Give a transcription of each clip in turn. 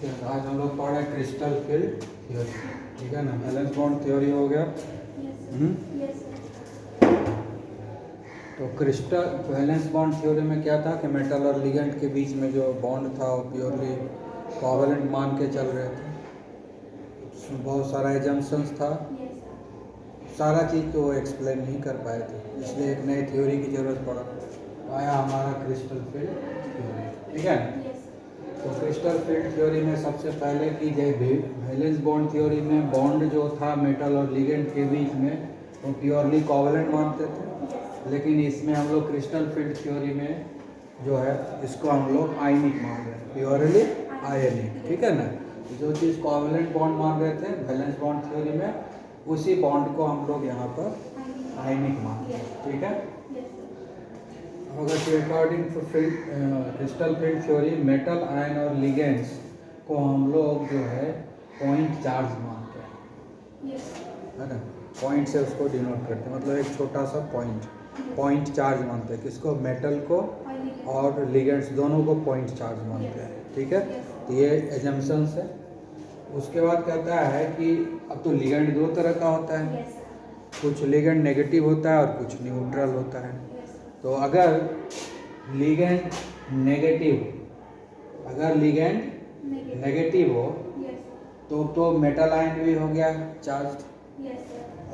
Okay, आज हम लोग पढ़ रहे हैं क्रिस्टल फील्ड थ्योरी। ठीक है ना, वैलेंस बॉन्ड थ्योरी हो गया। तो क्रिस्टल वैलेंस बॉन्ड थ्योरी में क्या था कि मेटल और लिगेंड के बीच में जो बॉन्ड था वो प्योरली कोवेलेंट मान के चल रहे थे। उसमें बहुत सारा एजम्पशंस था, सारा चीज़ तो वो एक्सप्लेन नहीं कर पाए थे, इसलिए एक नई थ्योरी की ज़रूरत पड़ा, आया हमारा क्रिस्टल फील्ड थ्योरी। ठीक है, तो क्रिस्टल फील्ड थ्योरी में सबसे पहले की वैलेंस बॉन्ड थ्योरी में बॉन्ड जो था मेटल और लिगेंड के बीच में वो प्योरली कोवेलेंट मानते थे, लेकिन इसमें हम लोग क्रिस्टल फील्ड थ्योरी में जो है इसको हम लोग आयनिक मान रहे हैं, प्योरली आयनिक। ठीक है ना, जो चीज़ कोवेलेंट बॉन्ड मान रहे थे वैलेंस बॉन्ड थ्योरी में, उसी बॉन्ड को हम लोग यहाँ पर आयनिक मान रहे हैं। ठीक है, अगर according to crystal field theory metal ion और लिगेंड्स को हम लोग जो है पॉइंट चार्ज मानते हैं, है ना, पॉइंट से उसको डिनोट करते हैं, मतलब एक छोटा सा पॉइंट चार्ज मानते हैं। किसको? मेटल को और लिगेंड्स दोनों को पॉइंट चार्ज मानते हैं। ठीक है, तो ये एजम्पशंस है। उसके बाद कहता है कि अब तो लिगेंड दो तरह का होता है, कुछ लिगेंड नेगेटिव होता है और कुछ न्यूट्रल होता है। तो अगर लिगेंड नेगेटिव हो तो मेटल आयन भी हो गया चार्ज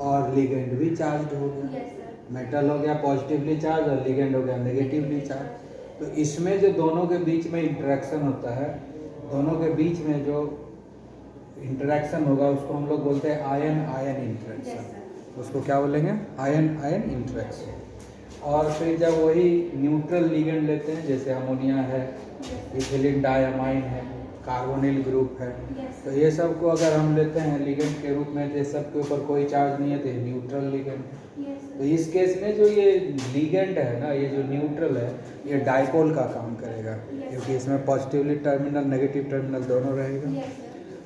और लिगेंड भी चार्ज हो गया। मेटल हो गया पॉजिटिवली चार्ज और लिगेंड हो गया नेगेटिवली चार्ज। तो इसमें जो दोनों के बीच में इंटरेक्शन होता है, दोनों के बीच में जो इंटरेक्शन होगा उसको हम लोग बोलते हैं आयन आयन इंटरेक्शन। उसको क्या बोलेंगे? Ion ion interaction. और फिर जब वही न्यूट्रल लिगेंड लेते हैं, जैसे अमोनिया है, इथिलीन डायमाइन है, कार्बोनिल ग्रुप है, तो ये सब को अगर हम लेते हैं लिगेंड के रूप में, तो सब के ऊपर कोई चार्ज नहीं है, तो ये न्यूट्रल लिगेंड है। तो इस केस में जो ये लिगेंड है ना, ये जो न्यूट्रल है, ये डाइपोल का काम करेगा, क्योंकि इसमें पॉजिटिवली टर्मिनल नेगेटिव टर्मिनल दोनों रहेगा।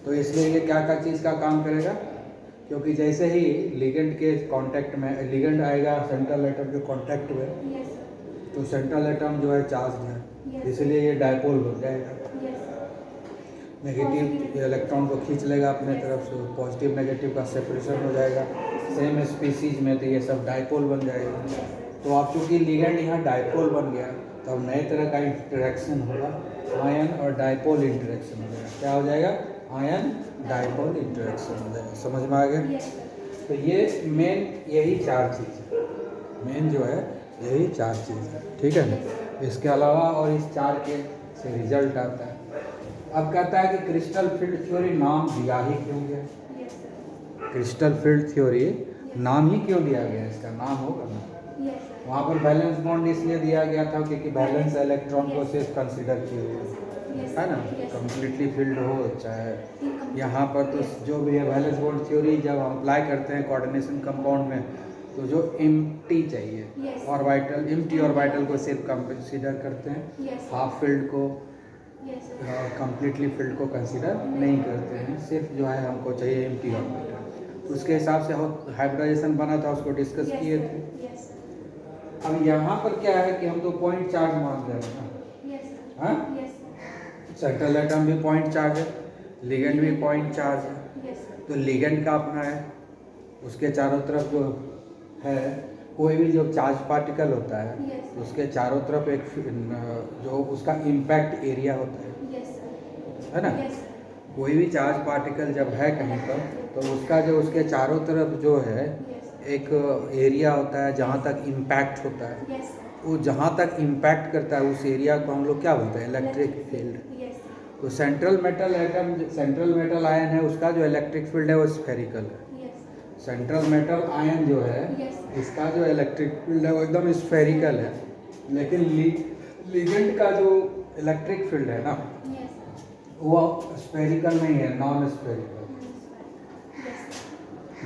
तो इसलिए ये क्या चीज़ का काम करेगा? क्योंकि जैसे ही लिगेंड के कांटेक्ट में लिगेंड आएगा सेंट्रल एटम के कांटेक्ट में, तो सेंट्रल एटम जो है चार्ज है, इसलिए ये डाइपोल बन जाएगा। नेगेटिव इलेक्ट्रॉन को खींच लेगा अपने तरफ से, पॉजिटिव नेगेटिव का सेपरेशन हो जाएगा। सेम स्पीसीज में तो ये सब डाइपोल बन जाएगा। तो अब चूँकि लिगेंड यहाँ डाइपोल बन गया, तो अब नए तरह का इंटरेक्शन होगा, आयन और डाइपोल इंटरेक्शन हो जाएगा। क्या हो जाएगा? आयन डाइपोल इंटरेक्शन हो जाएगा। समझ में आ गया? तो ये मेन यही चार चीज़ है, मेन जो है यही चार चीज़ है। ठीक है ना, इसके अलावा और इस चार के से रिजल्ट आता है। अब कहता है कि क्रिस्टल फील्ड थ्योरी नाम दिया ही क्यों गया? क्रिस्टल फील्ड थ्योरी नाम ही क्यों दिया गया? इसका नाम होगा ना, वहाँ पर बैलेंस बॉन्ड इसलिए दिया गया था क्योंकि बैलेंस इलेक्ट्रॉन को सिर्फ कंसिडर किए हुए, है ना, कम्प्लीटली फील्ड हो चाहे यहाँ पर, तो जो भी है बैलेंस बॉन्ड थ्योरी जब हम अप्लाई करते हैं कोऑर्डिनेशन कंपाउंड में, तो जो एम्प्टी चाहिए ऑर्बिटल, एम्प्टी ऑर्बिटल को सिर्फ कंसिडर करते हैं, हाफ फील्ड को कंप्लीटली फील्ड को कंसिडर नहीं करते हैं, सिर्फ जो है हमको चाहिए एम्प्टी ऑर्बिटल। तो उसके हिसाब से हाइब्रिडाइजेशन बना था, उसको डिस्कस किए थे। अब यहाँ पर क्या है कि हम तो पॉइंट चार्ज मान रहे हैं ना, हाँ, सेंट्रल एटम भी पॉइंट चार्ज है, लिगेंड भी पॉइंट चार्ज है। तो लिगेंड का अपना है, उसके चारों तरफ जो है कोई भी जो चार्ज पार्टिकल होता है, तो उसके चारों तरफ एक जो उसका इम्पैक्ट एरिया होता है ना। कोई भी चार्ज पार्टिकल जब है कहीं पर, तो उसका जो उसके चारों तरफ जो है एक एरिया होता है जहाँ तक इम्पैक्ट होता है, वो जहाँ तक इम्पैक्ट करता है उस एरिया को हम लोग क्या बोलते हैं? Electric field. तो सेंट्रल मेटल आयन है, उसका जो इलेक्ट्रिक फील्ड है वो स्फेरिकल है। सेंट्रल मेटल आयन जो है इसका जो इलेक्ट्रिक फील्ड है वो एकदम स्फेरिकल है। लेकिन लिगेंड का जो इलेक्ट्रिक फील्ड है ना, वो स्फेरिकल नहीं है, नॉन स्फेरिकल।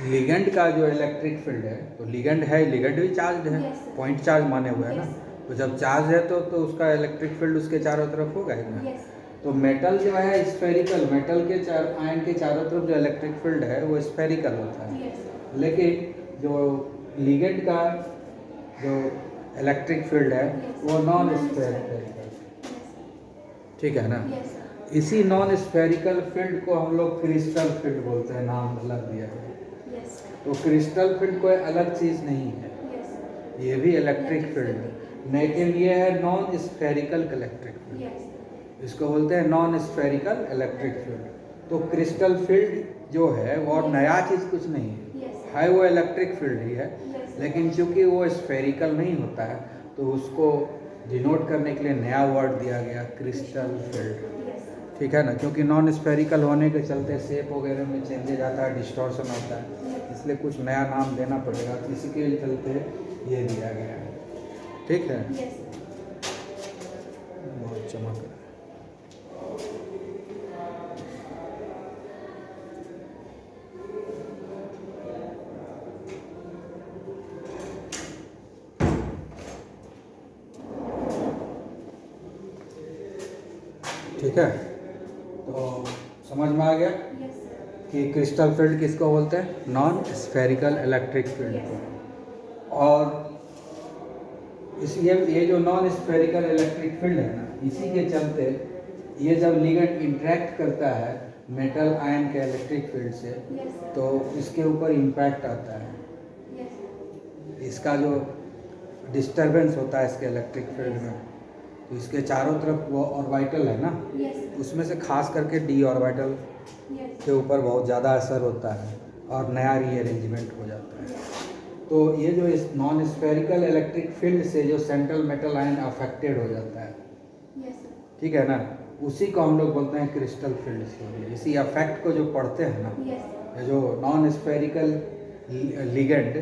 लिगेंड का जो इलेक्ट्रिक फील्ड है, तो लिगेंड है, लिगेंड भी चार्ज है, पॉइंट चार्ज माने हुए है ना, तो जब चार्ज है तो उसका इलेक्ट्रिक फील्ड उसके चारों तरफ होगा ही ना। तो मेटल जो है स्फेरिकल, मेटल के आयन के चारों तरफ जो इलेक्ट्रिक फील्ड है वो स्फेरिकल होता है। लेकिन जो लिगेंड का जो इलेक्ट्रिक फील्ड है वो नॉन स्फेरिकल, ठीक है ना। इसी नॉन स्फेरिकल फील्ड को हम लोग क्रिस्टल फील्ड बोलते हैं, नाम अलग दिया गया। Yes. तो क्रिस्टल फील्ड कोई अलग चीज़ नहीं है, Yes. ये भी इलेक्ट्रिक फील्ड है, लेकिन ये है non spherical electric field, Yes. इसको बोलते हैं नॉन स्फेरिकल इलेक्ट्रिक फील्ड। तो क्रिस्टल फील्ड जो है वो नया चीज़ कुछ नहीं है, Yes. है वो इलेक्ट्रिक फील्ड ही है, Yes. लेकिन चूंकि वो स्फेरिकल नहीं होता है तो उसको डिनोट करने के लिए नया वर्ड दिया गया क्रिस्टल फील्ड। Yes. ठीक है ना, क्योंकि नॉन स्फेरिकल होने के चलते शेप वगैरह में चेंजेज आता है, डिस्टॉर्शन होता है, इसलिए कुछ नया नाम देना पड़ेगा, तो इसी के चलते ये दिया गया है। ठीक है, Yes. बहुत चमक रहा है। ठीक है, तो समझ में आ गया Yes. कि क्रिस्टल फील्ड किसको बोलते हैं, non spherical electric field Yes. को। और इस ये जो नॉन स्फेरिकल इलेक्ट्रिक फील्ड है ना, इसी के चलते ये जब लिगेंड इंटरेक्ट करता है मेटल आयन के इलेक्ट्रिक फील्ड से, Yes. तो इसके ऊपर इम्पैक्ट आता है, Yes. इसका जो डिस्टरबेंस होता है इसके इलेक्ट्रिक फील्ड में, तो इसके चारों तरफ वो ऑर्बिटल है ना, Yes. उसमें से खास करके डी ऑर्बिटल Yes. के ऊपर बहुत ज़्यादा असर होता है और नया रीअरेंजमेंट हो जाता है। तो ये जो इस नॉन स्फेरिकल इलेक्ट्रिक फील्ड से जो सेंट्रल मेटल आयन अफेक्टेड हो जाता है, Yes. ठीक है ना, उसी को हम लोग बोलते हैं क्रिस्टल फील्ड थ्योरी। इसी अफेक्ट को जो पढ़ते हैं ना, Yes. ये जो नॉन स्फेरिकल लिगेंड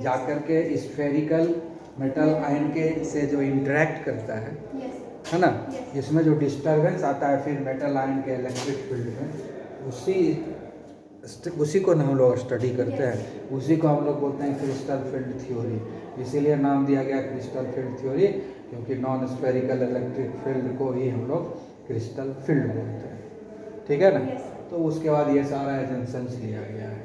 जाकर के स्फेरिकल मेटल आयन के से जो इंटरेक्ट करता Yes. है ना, Yes. इसमें जो डिस्टरबेंस आता है फिर मेटल आयन के इलेक्ट्रिक फील्ड में, उसी को हम लोग स्टडी करते हैं, उसी को हम लोग बोलते हैं क्रिस्टल फील्ड थ्योरी। इसीलिए नाम दिया गया क्रिस्टल फील्ड थ्योरी, क्योंकि नॉन स्फेरिकल इलेक्ट्रिक फील्ड को ही हम लोग क्रिस्टल फील्ड बोलते हैं। ठीक है ना, Yes. तो उसके बाद ये सारा एजेंशंस लिया गया है।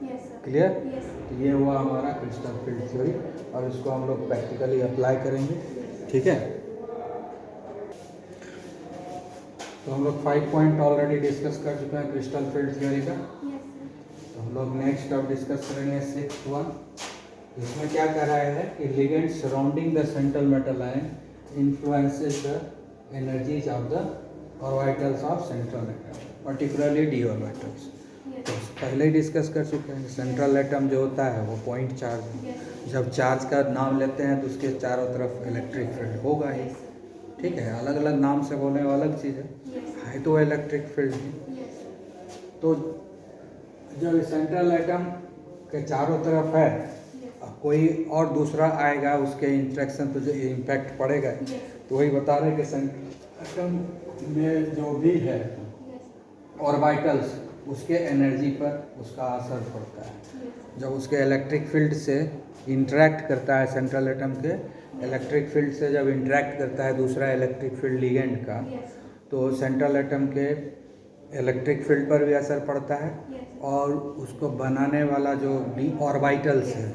Yes, sir. क्लियर? Yes. तो ये हुआ हमारा क्रिस्टल फील्ड थ्योरी, और इसको हम लोग प्रैक्टिकली अप्लाई करेंगे। ठीक है, तो हम लोग 5 पॉइंट ऑलरेडी डिस्कस कर चुके हैं क्रिस्टल फील्ड थ्योरी का। Yes, sir. तो हम लोग नेक्स्ट अब डिस्कस करेंगे 6th वन। इसमें क्या कर रहा है कि ligand surrounding the central metal ion influences the energies of the orbitals of central atom, particularly D orbitals. Yes. तो पहले ही डिस्कस कर चुके हैं, सेंट्रल एटम जो होता है वो पॉइंट चार्ज है। Yes. जब चार्ज का नाम लेते हैं तो उसके चारों तरफ इलेक्ट्रिक फील्ड होगा ही। Yes. ठीक है, अलग अलग नाम से बोले वो अलग चीज़ है, Yes. है तो इलेक्ट्रिक फील्ड ही। Yes. तो जब सेंट्रल एटम के चारों तरफ है, Yes. अब कोई और दूसरा आएगा उसके इंट्रैक्शन तो जो इम्पैक्ट पड़ेगा। Yes. तो वही बता रहे हैं कि सेंट्रल एटम में जो भी है Yes. ऑर्बिटल्स, उसके एनर्जी पर उसका असर पड़ता है। Yes. जब उसके इलेक्ट्रिक फील्ड से इंटरेक्ट करता है, सेंट्रल एटम के इलेक्ट्रिक फील्ड से जब इंटरेक्ट करता है दूसरा इलेक्ट्रिक फील्ड लिगेंड का, Yes. तो सेंट्रल एटम के इलेक्ट्रिक फील्ड पर भी असर पड़ता है, Yes. और उसको बनाने वाला जो डी ऑर्बिटल्स है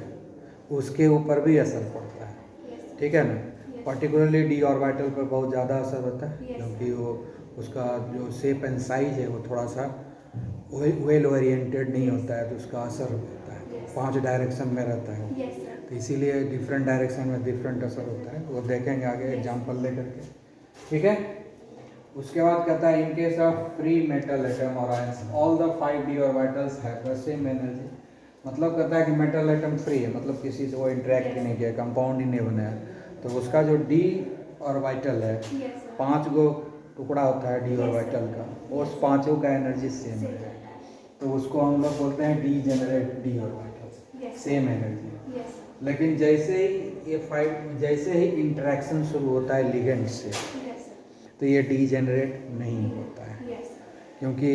उसके ऊपर भी असर पड़ता है। Yes. ठीक है ना, Yes. पर्टिकुलरली डी ऑर्बिटल पर बहुत ज़्यादा असर होता है, Yes. क्योंकि वो उसका जो शेप एंड साइज है वो थोड़ा सा वेल ओरिएंटेड नहीं होता है, तो उसका असर होता है, Yes. 5 डायरेक्शन में रहता है। Yes, sir. तो इसीलिए डिफरेंट डायरेक्शन में डिफरेंट असर होता है, वो देखेंगे आगे एग्जाम्पल लेकर के। ठीक है, उसके बाद कहता है in case of free metal atom और ions all the 5 D orbitals have the same energy. मतलब कहता है कि मेटल एटम फ्री है, मतलब किसी से वो इंटरेक्ट ही नहीं किया, कंपाउंड ही नहीं बनाया, तो उसका जो डी ऑर्बिटल है, Yes, sir. 5 गो टुकड़ा होता है डी ऑर्बिटल का, उस 5 का एनर्जी सेम Same. है, तो उसको हम लोग बोलते हैं D generate D orbital, Yes. Same energy. Yes. लेकिन जैसे ही ये 5 जैसे ही इंटरेक्शन शुरू होता है लिगेंड से, Yes, sir. तो ये डी जेनरेट नहीं होता है, Yes. क्योंकि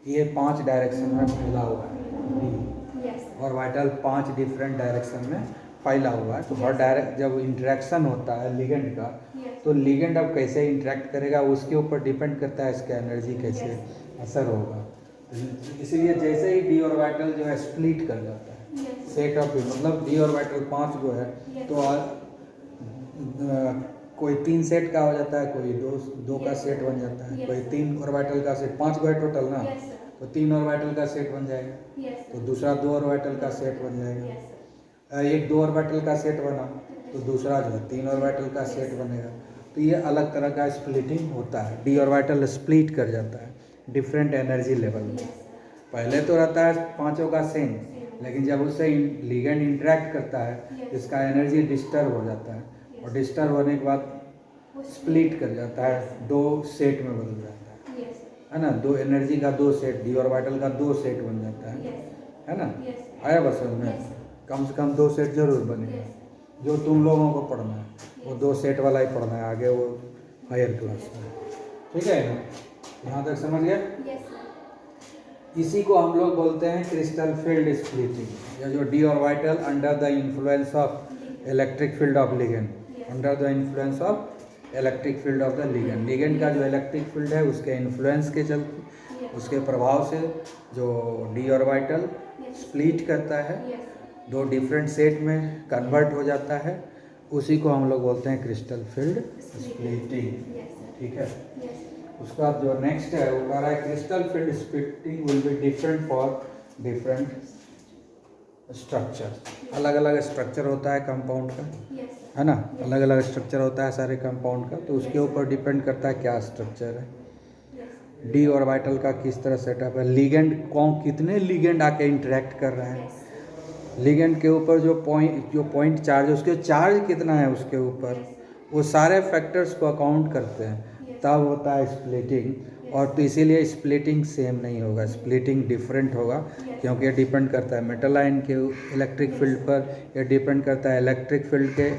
ये 5 डायरेक्शन में फैला हुआ है डी, Yes. और वाइटल 5 डिफरेंट डायरेक्शन में फैला हुआ है। तो हर डायरेक्ट जब इंटरेक्शन होता है लिगेंड का, Yes. तो लिगेंड अब कैसे इंटरेक्ट करेगा उसके ऊपर डिपेंड करता है इसका एनर्जी कैसे असर होगा। इसीलिए जैसे ही डी ऑर्बिटल जो है स्प्लिट कर जाता है, Yes. सेट ऑफ मतलब डी ऑर्बिटल 5 गो है, Yes. तो कोई 3 सेट का हो जाता है, कोई दो का सेट बन जाता है, कोई 3 ऑर्बिटल का सेट, 5 गो है टोटल ना, Yes, sir. तो 3 ऑर्बिटल का सेट बन जाएगा, Yes, तो sir. दूसरा 2 ऑर्बिटल का सेट बन जाएगा। Yes, sir. एक 2 ऑर्बिटल का सेट बना तो दूसरा जो है 3 ऑर्बिटल का सेट बनेगा। तो ये अलग तरह का स्प्लिटिंग होता है, डी ऑर्बिटल स्प्लिट कर जाता है डिफरेंट एनर्जी लेवल में। Yes, sir. पहले तो रहता है पांचों का सेम, लेकिन जब उससे लिगेंड इंटरेक्ट करता है Yes. इसका एनर्जी डिस्टर्ब हो जाता है, और डिस्टर्ब होने के बाद वो स्प्लिट कर जाता है, 2 सेट में बदल जाता है। Yes, sir. है ना, 2 एनर्जी का 2 सेट, डी ऑर्बिटल का 2 सेट बन जाता है। Yes, sir. है ना, Yes, sir. आया बस समझ में? Yes, sir. कम से कम 2 सेट जरूर बनेगा। Yes, sir. जो तुम लोगों को पढ़ना है वो 2 सेट वाला ही पढ़ना है, आगे वो हायर क्लास में। ठीक है ना, यहाँ तक समझ गए? Yes, sir. इसी को हम लोग बोलते हैं क्रिस्टल फील्ड स्प्लिटिंग, या जो D orbital under the influence of electric field of ligand, under the influence of electric field of the ligand, ligand का जो इलेक्ट्रिक फील्ड है उसके इन्फ्लुएंस के चलते, Yes. उसके प्रभाव से जो डी ऑर्बिटल स्प्लिट करता है, Yes, sir. 2 डिफरेंट सेट में कन्वर्ट हो जाता है, उसी को हम लोग बोलते हैं crystal field splitting. Yes, sir. ठीक है, Yes, sir. उसका जो नेक्स्ट है वो कह रहा है crystal field splitting will be different for different structure. अलग अलग स्ट्रक्चर होता है कंपाउंड का, Yes, sir. है ना, अलग अलग स्ट्रक्चर होता है सारे कंपाउंड का, तो उसके ऊपर डिपेंड करता है क्या स्ट्रक्चर है, Yes. डी ऑर्बिटल का किस तरह सेटअप है, लिगेंड कौन कितने लिगेंड आके इंटरेक्ट कर रहे हैं, Yes. लिगेंड के ऊपर जो पॉइंट चार्ज है उसके चार्ज कितना है उसके ऊपर, वो सारे फैक्टर्स को अकाउंट करते हैं, तब होता है स्प्लिटिंग। और तो इसीलिए स्प्लिटिंग सेम नहीं होगा, स्प्लिटिंग डिफरेंट होगा, क्योंकि ये डिपेंड करता है मेटल आयन के इलेक्ट्रिक फील्ड पर, ये डिपेंड करता है इलेक्ट्रिक फील्ड के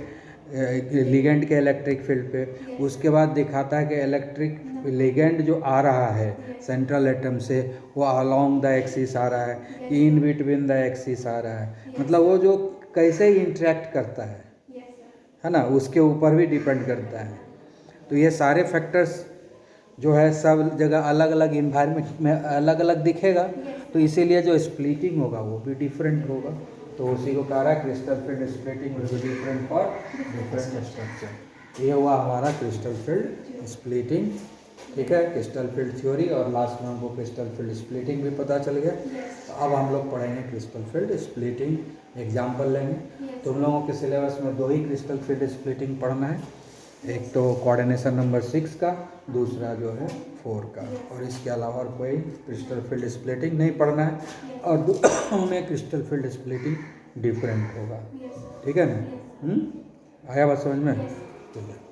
लिगेंड के इलेक्ट्रिक फील्ड पे। उसके बाद दिखाता है कि इलेक्ट्रिक लिगेंड जो आ रहा है सेंट्रल एटम से, वो अलोंग द एक्सिस आ रहा है, इन बिटवीन द एक्सिस आ रहा है, मतलब वो जो कैसे इंटरेक्ट करता है, Yes, sir. है ना, उसके ऊपर भी डिपेंड करता है। तो ये सारे फैक्टर्स जो है सब जगह अलग अलग इन्वायरमेंट में अलग अलग दिखेगा, तो इसीलिए जो स्प्लिटिंग होगा वो भी डिफरेंट होगा। तो उसी को कह रहा है crystal field splitting will be different for different structure. ये हुआ हमारा क्रिस्टल फील्ड स्प्लिटिंग। ठीक है, क्रिस्टल फील्ड थ्योरी, और लास्ट में हमको क्रिस्टल फील्ड स्प्लिटिंग भी पता चल गया। तो अब हम लोग पढ़ेंगे क्रिस्टल फील्ड स्प्लिटिंग, एग्जाम्पल लेंगे। तुम लोगों के सिलेबस में 2 ही क्रिस्टल फील्ड स्प्लिटिंग पढ़ना है, एक तो कोऑर्डिनेशन नंबर 6 का, दूसरा जो है 4 का, और इसके अलावा और कोई क्रिस्टल फील्ड स्प्लिटिंग नहीं पढ़ना है, और दोनों में क्रिस्टल फील्ड स्प्लिटिंग डिफरेंट होगा। Yes, sir. ठीक है ना? Yes. आया बात समझ में? Yes. ठीक है।